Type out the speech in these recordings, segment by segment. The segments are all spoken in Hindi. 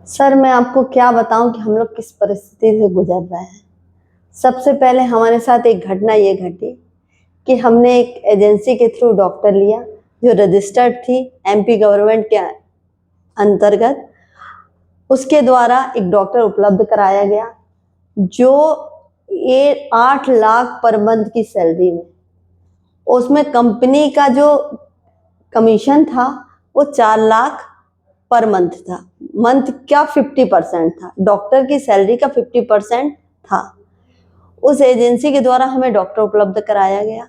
सर मैं आपको क्या बताऊं कि हम लोग किस परिस्थिति से गुजर रहे हैं। सबसे पहले हमारे साथ एक घटना ये घटी कि हमने एक एजेंसी के थ्रू डॉक्टर लिया जो रजिस्टर्ड थी एमपी गवर्नमेंट के अंतर्गत। उसके द्वारा एक डॉक्टर उपलब्ध कराया गया जो ये 8 लाख पर मंथ की सैलरी में, उसमें कंपनी का जो कमीशन था वो 4 लाख पर मंथ था। मंथ का 50% था, डॉक्टर की सैलरी का 50% था। उस एजेंसी के द्वारा हमें डॉक्टर उपलब्ध कराया गया।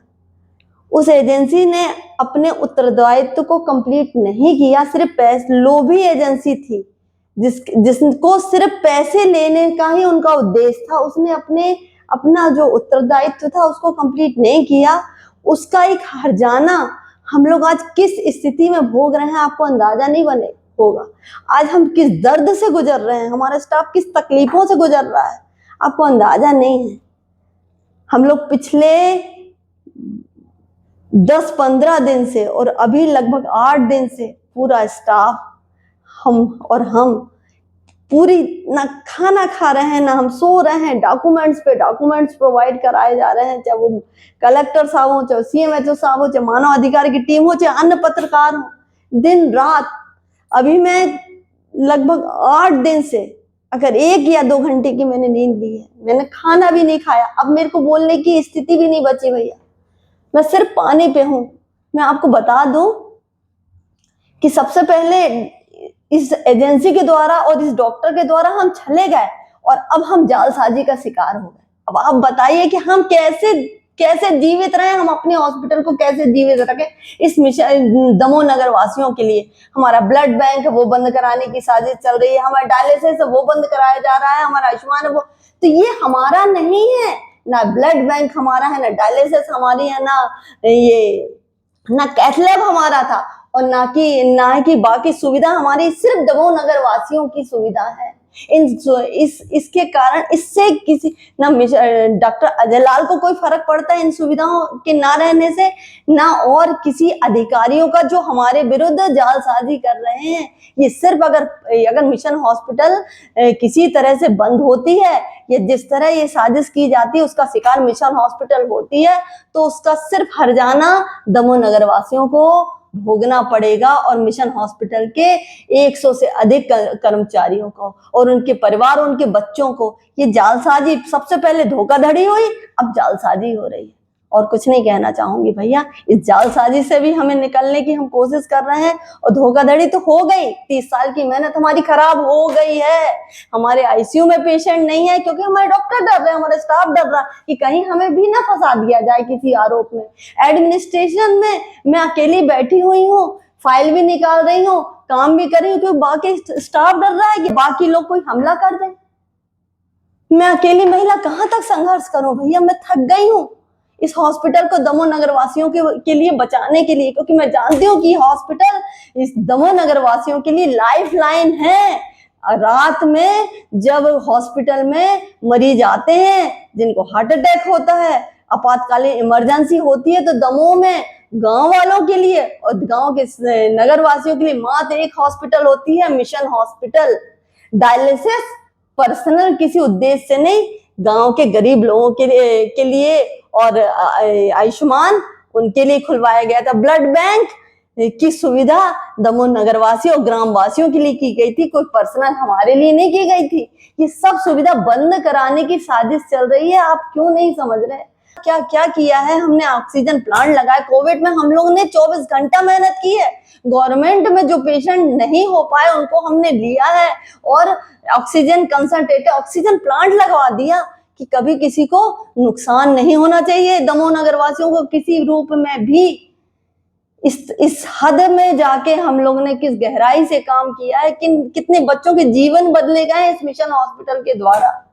उस एजेंसी ने अपने उत्तरदायित्व को कंप्लीट नहीं किया, सिर्फ पैसे लोभी एजेंसी थी जिसको सिर्फ पैसे लेने का ही उनका उद्देश्य था। उसने अपना जो उत्तरदायित्व था उसको कंप्लीट नहीं किया। उसका एक हर्जाना हम लोग आज किस स्थिति में भोग रहे हैं आपको अंदाजा नहीं बने होगा। आज हम किस दर्द से गुजर रहे हैं, हमारा स्टाफ किस तकलीफों से गुजर रहा है आपको अंदाजा नहीं है। हम लोग पिछले 10-15 दिन से और अभी लगभग 8 दिन से पूरा स्टाफ हम पूरी ना खाना खा रहे हैं ना हम सो रहे हैं। डॉक्यूमेंट्स पे डॉक्यूमेंट्स प्रोवाइड कराए जा रहे हैं, चाहे वो कलेक्टर साहब हो, चाहे सीएमएचओ साहब हो, चाहे मानव अधिकार की टीम हो, चाहे अन्य पत्रकार हो, दिन रात। अभी मैं लगभग 8 दिन से अगर 1 या 2 घंटे की मैंने नींद ली है, मैंने खाना भी नहीं खाया। अब मेरे को बोलने की स्थिति भी नहीं बची भैया, मैं सिर्फ पानी पे हूं। मैं आपको बता दूं कि सबसे पहले इस एजेंसी के द्वारा और इस डॉक्टर के द्वारा हम छले गए और अब हम जालसाजी का शिकार हो गए। अब आप बताइए कि हम कैसे जीवित रहे, हम अपने हॉस्पिटल को कैसे जीवित रखें। इस मिशन दमोह नगर वासियों के लिए हमारा ब्लड बैंक है वो बंद कराने की साजिश चल रही है, हमारा डायलिसिस है वो बंद कराया जा रहा है, हमारा आयुष्मान है वो। तो ये हमारा नहीं है, ना ब्लड बैंक हमारा है, ना डायलिसिस हमारी है, ना कैथ लैब हमारा था, और ना कि बाकी सुविधा हमारी सिर्फ दमोह नगर वासियों की सुविधा है। इसके कारण इससे किसी ना डॉक्टर अजय लाल को कोई फर्क पड़ता है इन सुविधाओं के ना रहने से, ना और किसी अधिकारियों का जो हमारे विरुद्ध जालसाजी कर रहे हैं। ये सिर्फ अगर मिशन हॉस्पिटल किसी तरह से बंद होती है या जिस तरह ये साजिश की जाती है उसका शिकार मिशन हॉस्पिटल होती है तो उसका सिर्फ हर्जाना दमोह नगर वासियों को भोगना पड़ेगा और मिशन हॉस्पिटल के 100 से अधिक कर्मचारियों को और उनके परिवार, उनके बच्चों को। ये जालसाजी, सबसे पहले धोखाधड़ी हुई, अब जालसाजी हो रही है। और कुछ नहीं कहना चाहूंगी भैया, इस जालसाजी से भी हमें निकलने की हम कोशिश कर रहे हैं। और धोखाधड़ी तो हो गई, 30 साल की मेहनत हमारी खराब हो गई है। हमारे आईसीयू में पेशेंट नहीं है क्योंकि हमारे डॉक्टर डर रहे हैं, हमारे स्टाफ डर रहा है कि कहीं हमें भी ना फंसा दिया जाए किसी आरोप में। एडमिनिस्ट्रेशन में मैं अकेली बैठी हुई हूँ, फाइल भी निकाल रही हूँ, काम भी कर रही हूँ, क्योंकि बाकी स्टाफ डर रहा है कि बाकी लोग कोई हमला कर दें। मैं अकेली महिला कहां तक संघर्ष करूं भैया, मैं थक गई हूं इस हॉस्पिटल को दमोह नगर वासियों के लिए बचाने के लिए, क्योंकि मैं जानती हूँ कि हॉस्पिटल इस दमोह नगर वासियों के लिए लाइफ लाइन है। रात में जब हॉस्पिटल में मरीज आते हैं जिनको हार्ट अटैक होता है, आपातकालीन इमरजेंसी होती है, तो दमोह में गांव वालों के लिए और गांव के नगर वासियों के लिए मात्र एक हॉस्पिटल होती है, मिशन हॉस्पिटल। डायलिसिस पर्सनल किसी उद्देश्य से नहीं, गांव के गरीब लोगों के लिए और आयुष्मान उनके लिए खुलवाया गया था। ब्लड बैंक की सुविधा दमोह नगरवासी और ग्राम वासियों के लिए की गई थी, कोई पर्सनल हमारे लिए नहीं की गई थी। ये सब सुविधा बंद कराने की साजिश चल रही है, आप क्यों नहीं समझ रहे? क्या क्या किया है हमने, ऑक्सीजन प्लांट लगाया। कोविड में हम लोगों ने 24 घंटा मेहनत की है। गवर्नमेंट में जो पेशेंट नहीं हो पाए उनको हमने लिया है और ऑक्सीजन कंसंट्रेटर, ऑक्सीजन प्लांट लगवा दिया कि कभी किसी को नुकसान नहीं होना चाहिए, दमोह नगर वासियों को किसी रूप में भी। इस हद में जाके हम लोग ने किस गहराई से काम किया है, कितने बच्चों के जीवन बदले गए इस मिशन हॉस्पिटल के द्वारा।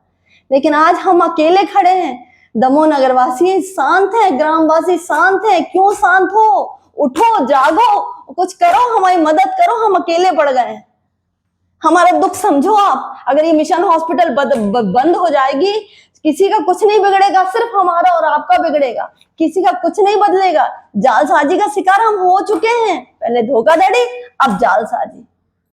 लेकिन आज हम अकेले खड़े हैं। दमोह नगरवासी शांत है, ग्रामवासी शांत है। क्यों शांत हो? उठो, जागो, कुछ करो, हमारी मदद करो, हम अकेले पड़ गए हैं। हमारा दुख समझो आप। अगर ये मिशन हॉस्पिटल बंद हो जाएगी, किसी का कुछ नहीं बिगड़ेगा, सिर्फ हमारा और आपका बिगड़ेगा, किसी का कुछ नहीं बदलेगा। जालसाजी का शिकार हम हो चुके हैं, पहले धोखाधड़ी, अब जालसाजी।